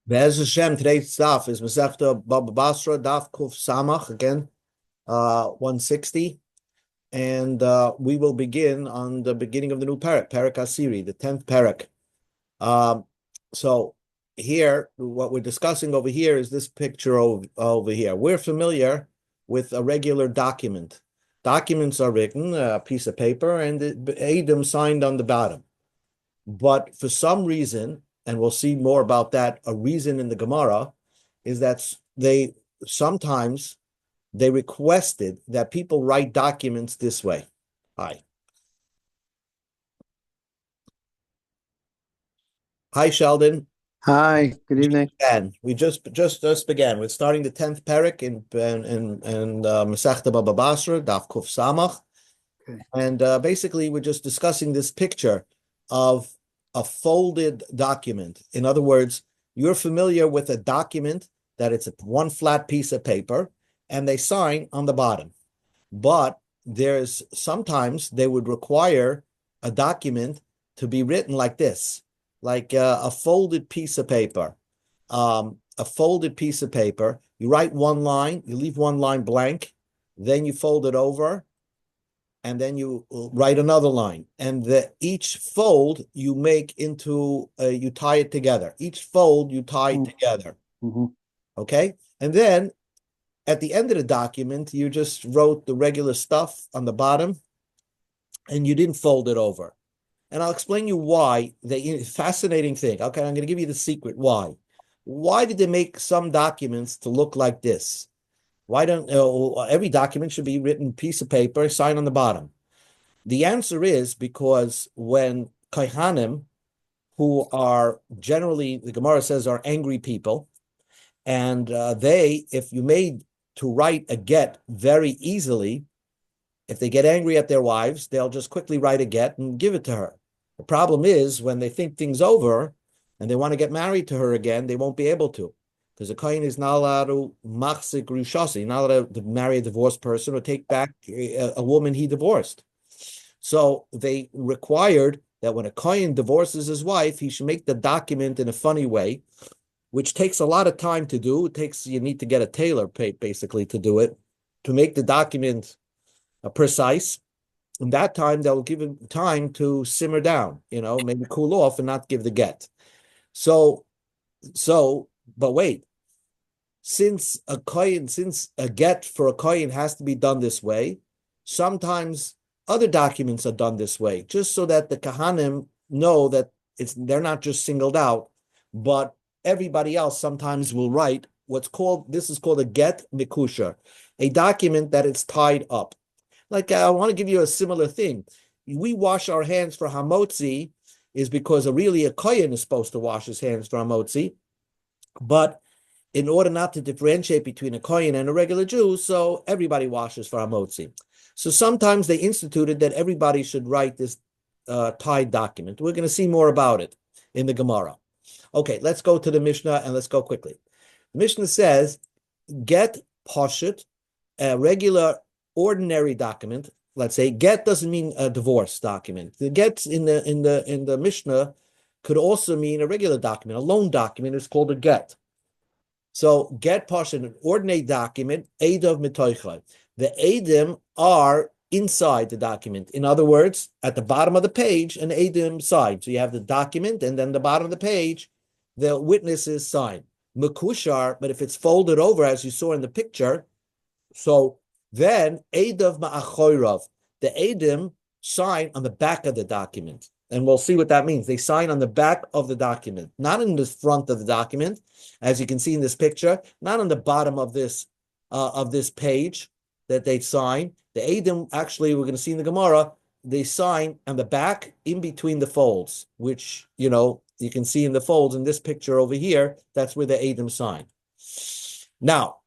Be'ez Hashem, today's daf is Masechta Baba Basra, daf Kuf Samach, again, 160. And we will begin on the beginning of the new parak, Parak Asiri, the 10th parak. So here, what we're discussing over here is this picture over here. We're familiar with a regular document. Documents are written, a piece of paper, and the Adam signed on the bottom. But for some reason, and we'll see more about that, a reason in the Gemara is that sometimes they requested that people write documents this way. Hi, Sheldon. Hi, good evening. And we just began. We're starting the 10th parak in Masechta Baba Basra, Daf Kuf Samach. Okay. And basically, we're just discussing this picture of a folded document. In other words, you're familiar with a document that it's one flat piece of paper and they sign on the bottom. But there's sometimes they would require a document to be written like this, like a folded piece of paper. A folded piece of paper, you write one line, you leave one line blank, then you fold it over, and then you write another line. And each fold you make into, you tie it together. Each fold you tie together. Mm-hmm. Okay? And then at the end of the document, you just wrote the regular stuff on the bottom, and you didn't fold it over. And I'll explain you why. Fascinating thing. Okay, I'm going to give you the secret. Why? Why did they make some documents to look like this? Why don't every document should be written piece of paper, sign on the bottom? The answer is because when Kohanim, who are generally, the Gemara says, are angry people, and if you made to write a get very easily, if they get angry at their wives, they'll just quickly write a get and give it to her. The problem is when they think things over and they want to get married to her again, they won't be able to. Because a kohen is not allowed to machzik rushasi, not allowed to marry a divorced person or take back a woman he divorced. So they required that when a kohen divorces his wife, he should make the document in a funny way, which takes a lot of time to do. You need to get a tailor basically to do it, to make the document precise. And that time they'll give him time to simmer down, maybe cool off and not give the get. But wait, since a get for a kohen has to be done this way, sometimes other documents are done this way, just so that the kahanim know that they're not just singled out, but everybody else sometimes will write this is called a get mikusha, a document that is tied up. Like I want to give you a similar thing. We wash our hands for hamotzi is because really a kohen is supposed to wash his hands for hamotzi, but in order not to differentiate between a kohen and a regular Jew, so everybody washes for hamotzi. So sometimes they instituted that everybody should write this tied document. We're going to see more about it in the Gemara. Okay, let's go to the Mishnah and let's go quickly. The Mishnah says, get pashut, a regular ordinary document. Let's say get doesn't mean a divorce document. The get in the Mishnah could also mean a regular document. A loan document is called a get. So get pashut, an ordinary document, edav mitoichai. The edim are inside the document. In other words, at the bottom of the page, an edim sign. So you have the document, and then the bottom of the page, the witnesses sign. Mekushar, but if it's folded over, as you saw in the picture, so then edav ma'achoirav, the edim sign on the back of the document. And we'll see what that means. They sign on the back of the document, not in the front of the document, as you can see in this picture, not on the bottom of this page that they sign. The Eidim, actually, we're going to see in the Gemara, they sign on the back in between the folds, which, you can see in the folds in this picture over here. That's where the Eidim sign. Now,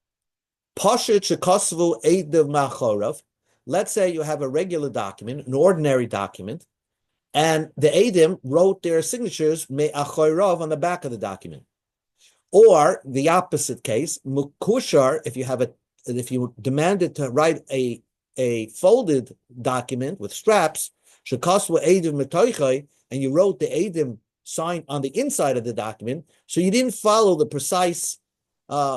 Pashat Shekosvu Eidim Machorav. Let's say you have a regular document, an ordinary document, and the Eidim wrote their signatures Me'achorav on the back of the document. Or the opposite case, Mukushar, if you demanded to write a folded document with straps, Shekaswa Eidim Metoichai, and you wrote the Eidim signed on the inside of the document. So you didn't follow the precise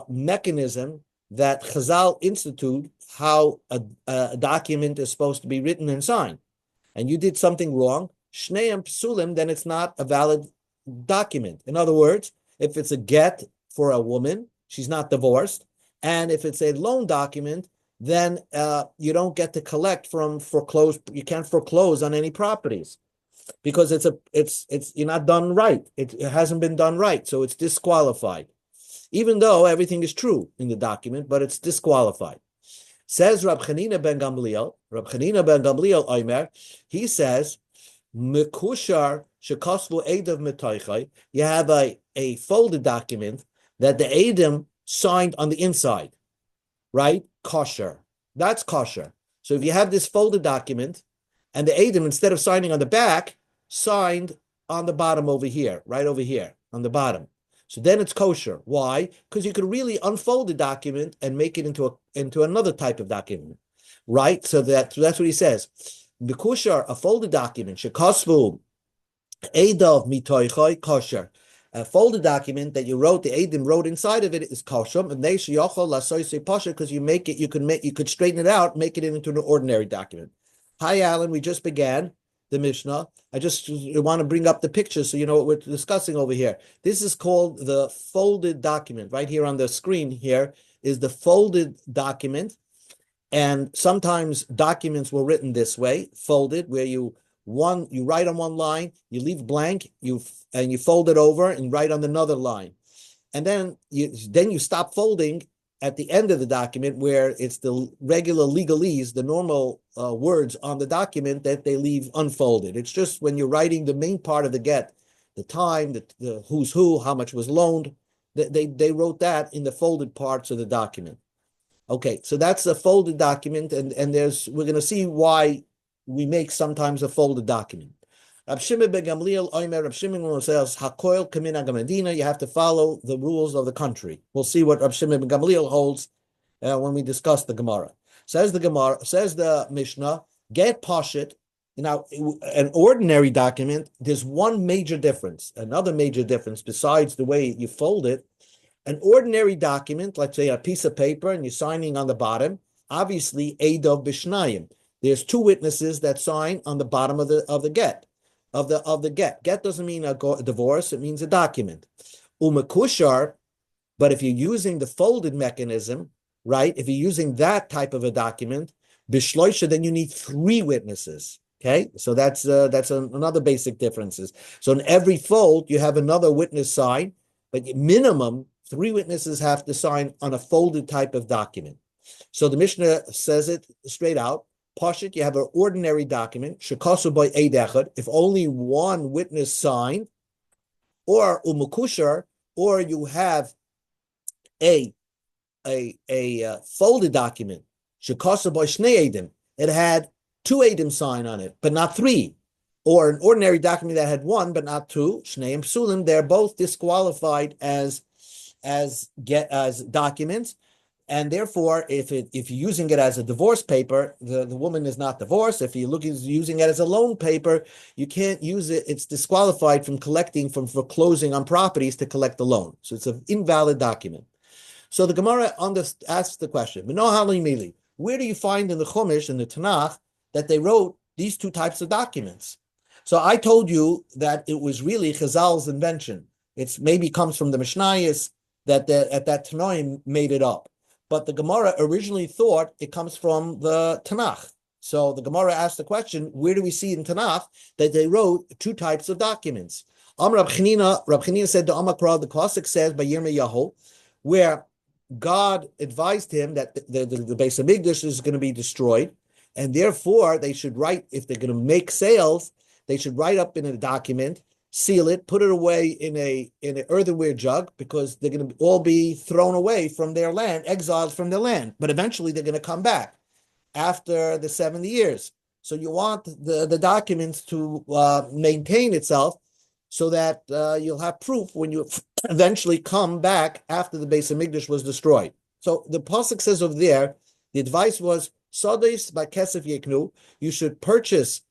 mechanism that Chazal institute how a document is supposed to be written and signed, and you did something wrong, Shneim Psulim, then it's not a valid document. In other words, if it's a get for a woman, she's not divorced, and if it's a loan document, then you don't get to collect from foreclosed. You can't foreclose on any properties because it's you're not done right. It hasn't been done right, so it's disqualified. Even though everything is true in the document, but it's disqualified. Says Rab Chanina ben Gamliel. Rab Chanina ben Gamliel Omer. He says, "Mekushar shekosvu edav metoichai." You have a folded document that the edim signed on the inside, right? Kosher. That's kosher. So if you have this folded document, and the edim, instead of signing on the back, signed on the bottom over here, right over here on the bottom. So then it's kosher. Why? Because you could really unfold the document and make it into another type of document, right? So that's what he says. Bekushar, a folded document, shekosvu edav mitoichai kosher. A folded document that you wrote, the edim wrote inside of it is kosher, and they sheyochol lasoisei pasha, because you could straighten it out, make it into an ordinary document. Hi, Alan. We just began the Mishnah. I just want to bring up the picture so you know what we're discussing over here. This is called the folded document. Right here on the screen here is the folded document. And sometimes documents were written this way, folded, where you write on one line, you leave blank, you fold it over and write on another line. And then you stop folding at the end of the document, where it's the regular legalese, the normal words on the document that they leave unfolded. It's just when you're writing the main part of the get, the time, the who's who, how much was loaned, they wrote that in the folded parts of the document. Okay, so that's a folded document, and we're going to see why we make sometimes a folded document. Rab Shimon ben Gamliel Omer, Rab Shimon says, "Hakoil kamina gamadina." You have to follow the rules of the country. We'll see what Rab Shimon ben Gamliel holds when we discuss the Gemara. Says the Mishnah, get pashit. Now, an ordinary document, there's one major difference. Another major difference besides the way you fold it. An ordinary document, let's say a piece of paper, and you're signing on the bottom. Obviously, edav b'shnayim. There's two witnesses that sign on the bottom of the get. Of the get. Get doesn't mean a divorce, it means a document. Umekushar, but if you're using the folded mechanism, right? If you're using that type of a document, bishloisha, then you need three witnesses. Okay, so that's another basic differences. So in every fold, you have another witness sign, but minimum three witnesses have to sign on a folded type of document. So the Mishnah says it straight out. Pashit, you have an ordinary document, shekasu by eid echad, if only one witness signed, or umukushar, or you have a folded document, shekasu by shnei edim, it had two edim sign on it, but not three, or an ordinary document that had one but not two, shnei psulim, they're both disqualified as documents. And therefore, if you're using it as a divorce paper, the woman is not divorced. If you're using it as a loan paper, you can't use it. It's disqualified from foreclosing on properties to collect the loan. So it's an invalid document. So the Gemara asks the question, where do you find in the Chumash, in the Tanakh, that they wrote these two types of documents? So I told you that it was really Chazal's invention. It's maybe comes from the Mishnayos that at that Tanoim made it up. But the Gemara originally thought it comes from the Tanakh. So the Gemara asked the question, where do we see in Tanakh that they wrote two types of documents? Rab Chanina said to Amakra, the Classic says by Yirmiyahu, where God advised him that the Beis Hamikdash is going to be destroyed, and therefore they should write, if they're going to make sales, they should write up in a document, seal it, put it away in an earthenware jug, because they're going to all be thrown away from their land, exiled from their land. But eventually they're going to come back after the 70 years. So you want the documents to maintain itself so that you'll have proof when you eventually come back after the Beis Hamikdash was destroyed. So the pasuk says over there, the advice was, Sodeis by Kesef Yeknu, you should purchase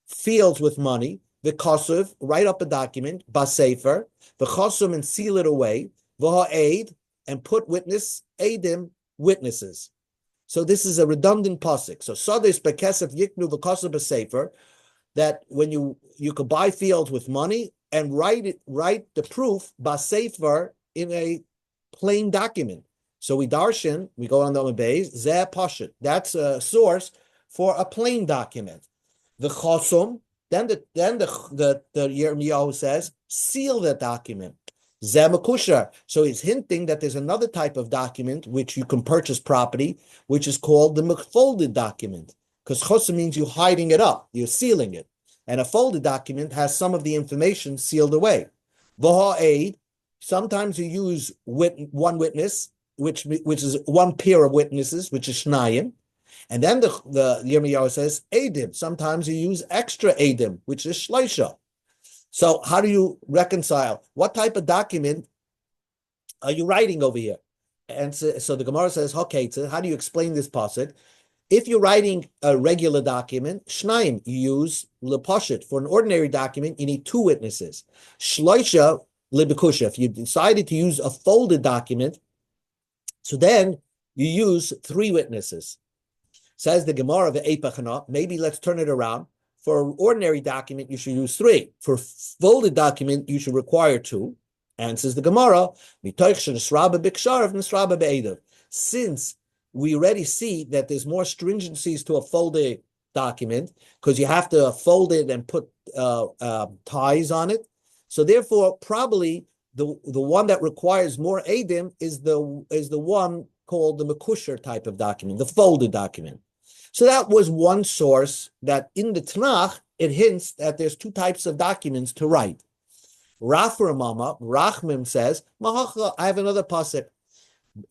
fields with money, the kosuv, write up a document, basefer, the chosum, and seal it away, v'ha'ed, and put witness, edim, witnesses. So this is a redundant pasuk. So Sades bekesef yiknu v'kosuv basefer, that when you could buy fields with money and write the proof basefer in a plain document. So we darshan, we go on the Beis, zeh pashut. That's a source for a plain document. The chosum, then the Yirmiyahu says, seal the document. Zeh makusher. So he's hinting that there's another type of document which you can purchase property, which is called the folded document. Because chosum means you're hiding it up, you're sealing it. And a folded document has some of the information sealed away. V'ha'ed, sometimes you use one witness, which is one pair of witnesses, which is shnayim. And then the Yirmiyahu says edim. Sometimes you use extra edim, which is shleisha. So how do you reconcile? What type of document are you writing over here? And so the Gemara says, okay, so how do you explain this pasuk? If you're writing a regular document, shnayim, you use lepashit. For an ordinary document, you need two witnesses. Shloisha libekusha. If you decided to use a folded document, so then you use three witnesses. Says the Gemara of Eipachana, maybe let's turn it around. For an ordinary document, you should use three. For folded document, you should require two. And says the Gemara, since we already see that there's more stringencies to a folded document because you have to fold it and put ties on it. So therefore, probably the one that requires more edim is the one called the mekusher type of document, the folded document. So that was one source that in the Tanakh, it hints that there's two types of documents to write. Raframama, Rachmim says, Mahacha, I have another pasuk.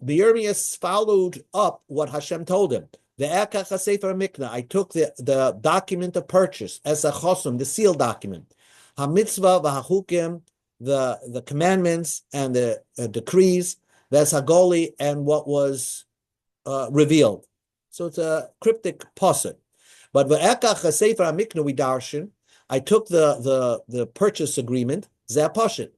The Yirmiyah followed up what Hashem told him. The Ekach HaSefer Mikna, I took the document of purchase, as a chosum, the seal document. HaMitzvah v'hachukim, the commandments and the decrees, Ves Hagoli, and what was revealed. So it's a cryptic pasuk. But v'ekach hasefer hamikna we darshan, I took the purchase agreement, zeh pashut.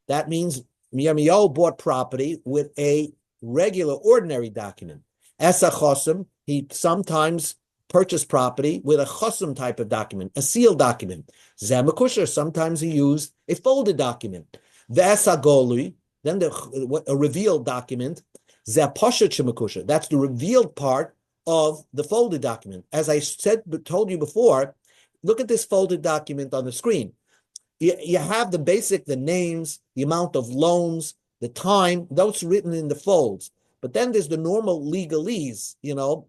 That means Yirmiyahu bought property with a regular, ordinary document. As a chosum, he sometimes purchased property with a chosum type of document, a sealed document. Zeh mekusher, sometimes he used a folded document. Ves hagoli, then a revealed document. Zeh pashut shemekusher, that's the revealed part of the folded document. As I told you before, look at this folded document on the screen. You have the names, the amount of loans, the time, those written in the folds. But then there's the normal legalese,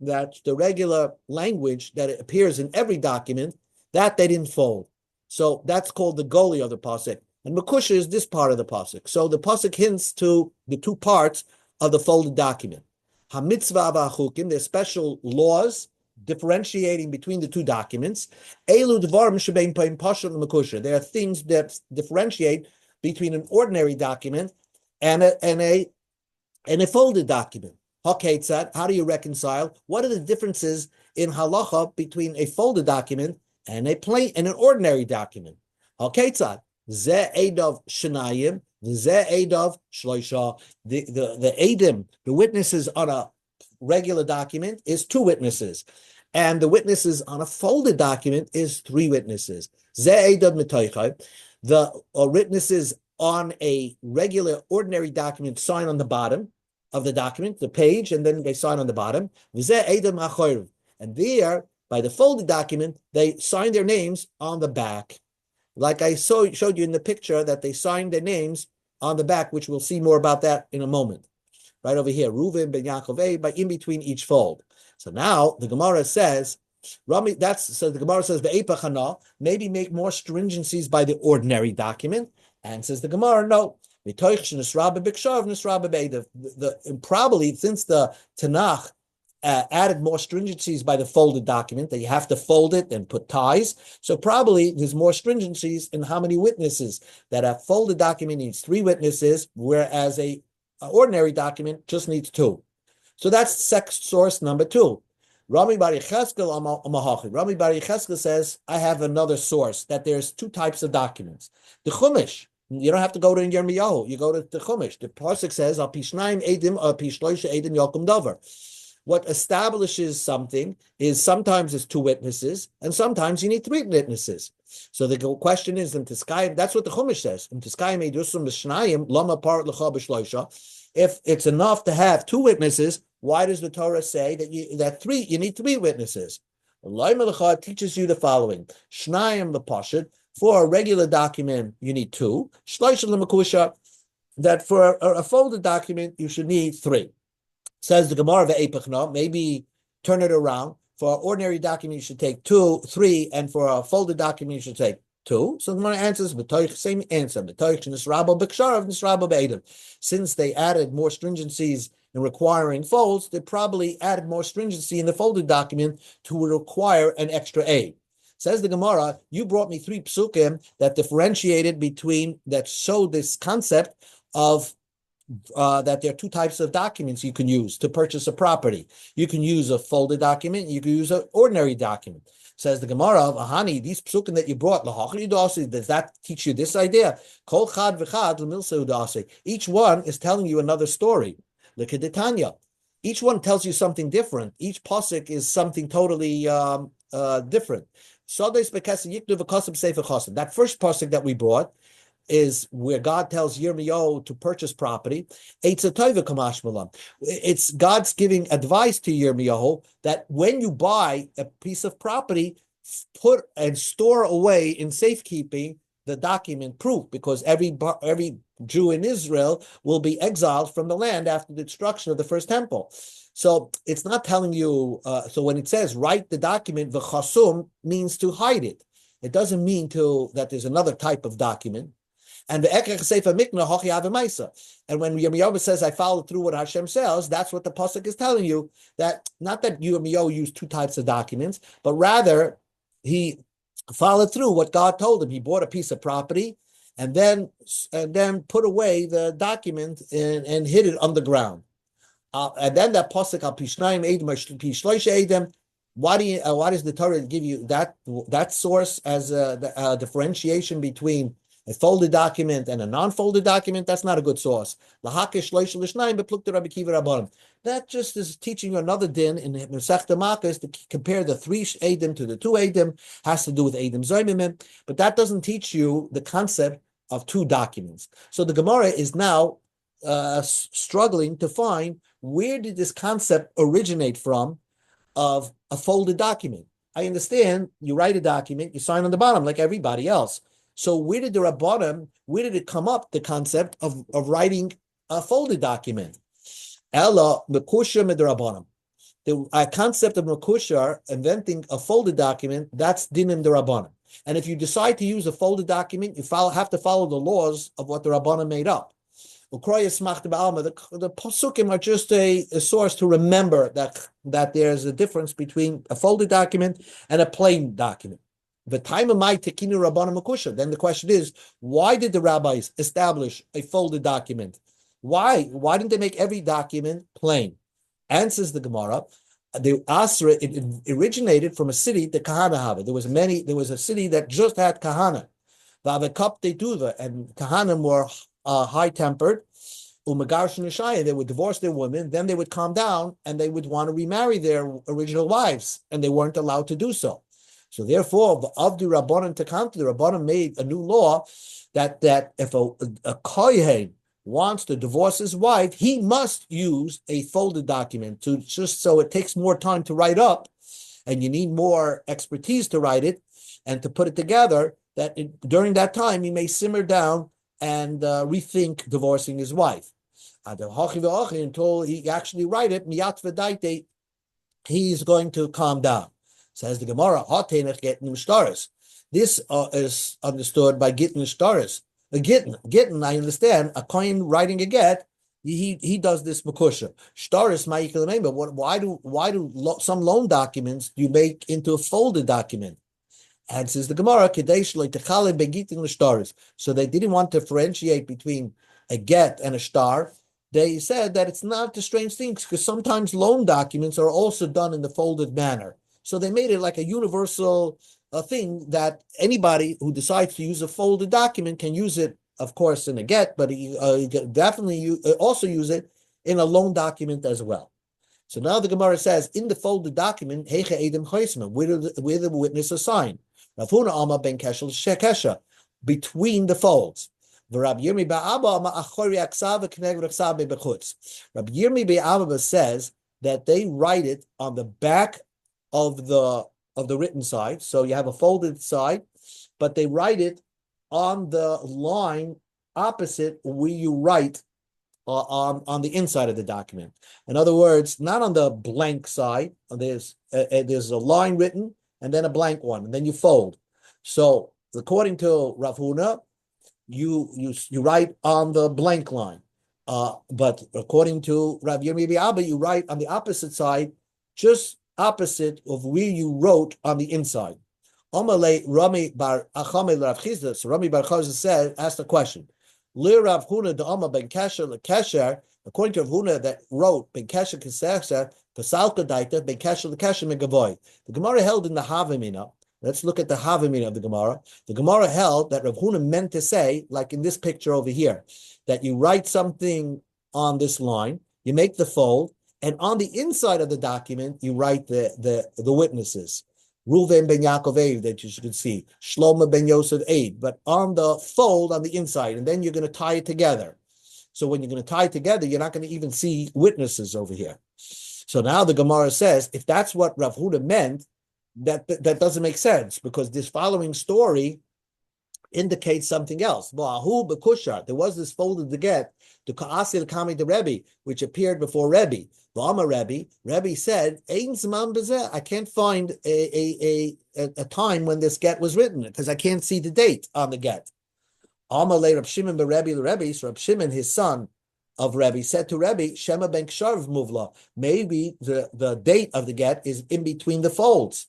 that's the regular language that appears in every document, that they didn't fold. So that's called the goli of the pasuk. And mekusha is this part of the pasuk. So the pasuk hints to the two parts of the folded document. HaMitzvah v'achukim, there's special laws differentiating between the two documents. Elu dvarim shebein payim pashut mekusha. There are things that differentiate between an ordinary document and a folded document. Hakeitzad, how do you reconcile? What are the differences in halacha between a folded document and an ordinary document? Hakeitzad, zeh edav shenayim, zeh edav shloisha. The edim, the witnesses on a regular document is two witnesses, and the witnesses on a folded document is three witnesses. Zeh edav mitoichai, the witnesses on a regular, ordinary document sign on the bottom of the document, the page, and then they sign on the bottom. And there, by the folded document, they sign their names on the back. Like I showed you in the picture that they signed their names on the back, which we'll see more about that in a moment. Right over here, Reuven ben Yaakov, by in between each fold. So now the Gemara says, the Gemara says, maybe make more stringencies by the ordinary document. And says the Gemara, no. Probably since the Tanakh added more stringencies by the folded document, that you have to fold it and put ties. So probably there's more stringencies in how many witnesses. That a folded document needs three witnesses, whereas an ordinary document just needs two. So that's source number two. Rami Bar Yecheskel Amahachi. Rami Bar Yecheskel says, I have another source, that there's two types of documents. The Chumash, you don't have to go to Yirmiyahu, you go to the Chumash. The Pasuk says, Al Pishnaim Edim, Al Pishloisha Edim Yokum Dover. What establishes something is sometimes it's two witnesses, and sometimes you need three witnesses. So the question is, that's what the Chumash says. If it's enough to have two witnesses, why does the Torah say that you need three witnesses? Allah teaches you the following: Shnayim lepashut, for a regular document you need two. Shloisha lemakusha, that for a folded document you should need three. Says the Gemara ve'epachna, maybe turn it around. For an ordinary document you should take two, three, and for a folded document you should take two. So the Gemara answers, same answer. Since they added more stringencies in requiring folds, they probably added more stringency in the folded document to require an extra aid. Says the Gemara, you brought me three psukim that differentiated between, that showed this concept of that there are two types of documents you can use to purchase a property. You can use a folded document, you can use an ordinary document. Says the Gemara, Ahani, these psukim that you brought, does that teach you this idea? Kol chad v'chad, each one is telling you another story. Look at the Tanya. Each one tells you something different. Each pasuk is something totally different. That first pasuk that we brought is where God tells Yirmiyahu to purchase property. It's God's giving advice to Yirmiyahu that when you buy a piece of property, put and store away in safekeeping the document proof, because every Jew in Israel will be exiled from the land after the destruction of the first temple. So it's not telling you, so when it says write the document, v'chasum means to hide it. It doesn't mean that there's another type of document. And when Yirmiyahu says, I followed through what Hashem says, that's what the pasuk is telling you, that not that Yirmiyahu used two types of documents, but rather he followed through what God told him. He bought a piece of property and then put away the document and hid it underground. And then that pasuk al pishnayim edim pishloisha edim. Why does the Torah give you that source as a differentiation between a folded document and a non-folded document? That's not a good source. That just is teaching you another din in Masechta Makkos to compare the three edim to the two edim. Has to do with edim zoymim, but that doesn't teach you the concept of two documents. So the Gemara is now struggling to find, where did this concept originate from of a folded document? I understand you write a document, you sign on the bottom like everybody else. So where did it come up, the concept of writing a folded document? Ella mekusha midrabanan. The concept of mekusha, inventing a folded document, that's dinim derabanan. And if you decide to use a folded document, you have to follow the laws of what the Rabbanan made up. The pasukim are just a source to remember that there's a difference between a folded document and a plain document. The time of my tekinu Rabbanan Makusha. Then the question is, why did the rabbis establish a folded document? Why didn't they make every document plain? Answers the Gemara, the Asra, it originated from a city, the Kahana Hava. There was a city that just had Kahana. And Kahanim were high-tempered. They would divorce their women, then they would calm down and they would want to remarry their original wives, and they weren't allowed to do so. So therefore, the Rabbanan Takanti, the Rabbanan made a new law that if a kohen wants to divorce his wife, he must use a folded document, to just so it takes more time to write up, and you need more expertise to write it and to put it together, that during that time he may simmer down and rethink divorcing his wife. Until he actually write it, miyat v'daite, he's going to calm down. Says the Gemara, this is understood by gittin shtaris. Gittin, I understand, a kohen writing a get, he does this makusha. Shtaris ma'ikil, but why do some loan documents you make into a folded document? And says the Gemara, so they didn't want to differentiate between a get and a shtar, they said that it's not a strange thing because sometimes loan documents are also done in the folded manner. So they made it like a universal thing that anybody who decides to use a folded document can use it, of course, in a get, but you definitely also use it in a loan document as well. So now the Gemara says, in the folded document, Heiche Edim Choisman, where the witness assigned. Rav Huna Alma ben Keshel Shekesha, between the folds. Rabbi Yirmi Be'Abba says that they write it on the back of the written side. So you have a folded side, but they write it on the line opposite where you write on the inside of the document. In other words, not on the blank side. There's a line written and then a blank one, and then you fold. So according to Rav Huna, you write on the blank line. But according to Rav Yirmi Abba, you write on the opposite side, just opposite of where you wrote on the inside. Amalei Rami bar Achamei Rav Chizda. So Rami bar Chizda said, asked a question. Lir Rav Huna de Amma ben Kesher lekesher. According to Rav Huna that wrote ben Kesher kesher pasalka daita ben Kesher lekesher megavoy. The Gemara held in the Havamina. Let's look at the Havamina of the Gemara. The Gemara held that Rav Huna meant to say, like in this picture over here, that you write something on this line, you make the fold, and on the inside of the document, you write the witnesses. Reuven ben Yaakov Eid, that you should see. Shlomo ben Yosef Eid, but on the fold on the inside, and then you're going to tie it together. So when you're going to tie it together, you're not going to even see witnesses over here. So now the Gemara says, if that's what Rav Huda meant, that doesn't make sense, because this following story indicates something else. There was this folded to get to Ka'asil Kami the Rebbe, which appeared before Rebbe. Rebbe said, I can't find a time when this get was written, because I can't see the date on the get. Amalei Rab Shimon ben Rebbe, so Rab Shimon, his son of Rebbe, said to Rebbe, Shema ben Ksharv Muvla, maybe the date of the get is in between the folds.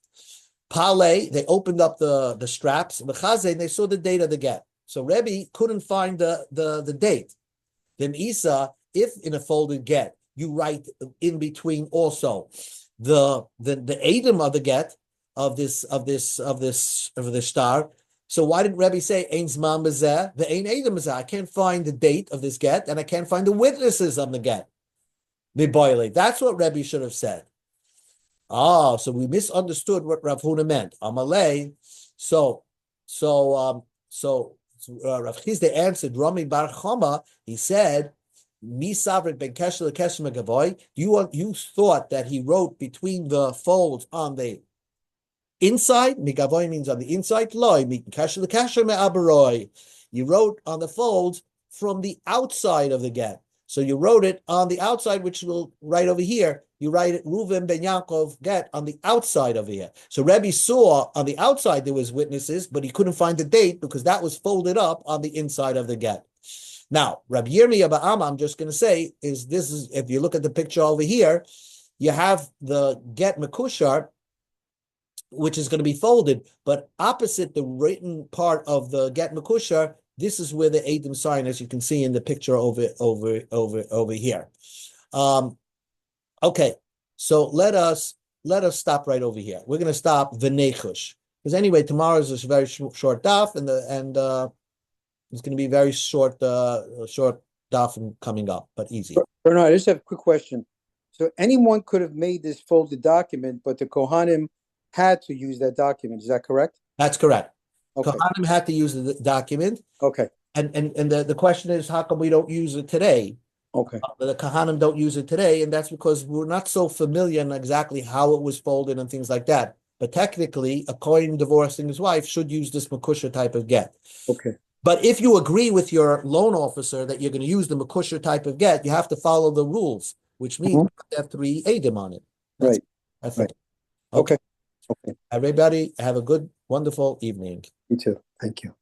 Pale, they opened up the straps, Mechaze, and they saw the date of the get. So Rebbe couldn't find the date. Then Isa, if in a folded get, you write in between also the Adam of the get of this star. So why didn't Rebbe say Ein Zman Bezeh, the Ein Adam Bezeh? I can't find the date of this get, and I can't find the witnesses of the get. That's what Rebbe should have said. So we misunderstood what Rav Huna meant. Amalei. So Rav Chizde answered, Rami Bar Chama, he said, Mi Savrik ben Kesher lekesher megavoy. You thought that he wrote between the folds on the inside. Megavoy means on the inside. Loi mi Kesher lekesher me'abaroi. You wrote on the folds from the outside of the get. So you wrote it on the outside, which will right over here. You write it Reuven ben Yaakov get on the outside over here. So Rebbe saw on the outside there was witnesses, but he couldn't find the date because that was folded up on the inside of the get. Now, Rabbi Yirmi Abba, I'm just going to say, is if you look at the picture over here, you have the get Mekushar, which is going to be folded, but opposite the written part of the get Mekushar, this is where the Adam sign, as you can see in the picture over here. Okay, so let us stop right over here. We're going to stop V'nechush, because anyway, tomorrow is a very short daf, and it's going to be very short daf coming up, but easy. Bernard, I just have a quick question. So anyone could have made this folded document, but the Kohanim had to use that document. Is that correct? That's correct. Okay. Kohanim had to use the document. Okay. And the question is, how come we don't use it today? Okay. The Kohanim don't use it today, and that's because we're not so familiar in exactly how it was folded and things like that. But technically, a Kohen divorcing his wife should use this Mekusha type of get. Okay. But if you agree with your loan officer that you're going to use the Mekusha type of get, you have to follow the rules, which means you have to have 3 Adam on it. That's right. it. Okay. Everybody, have a good, wonderful evening. You too. Thank you.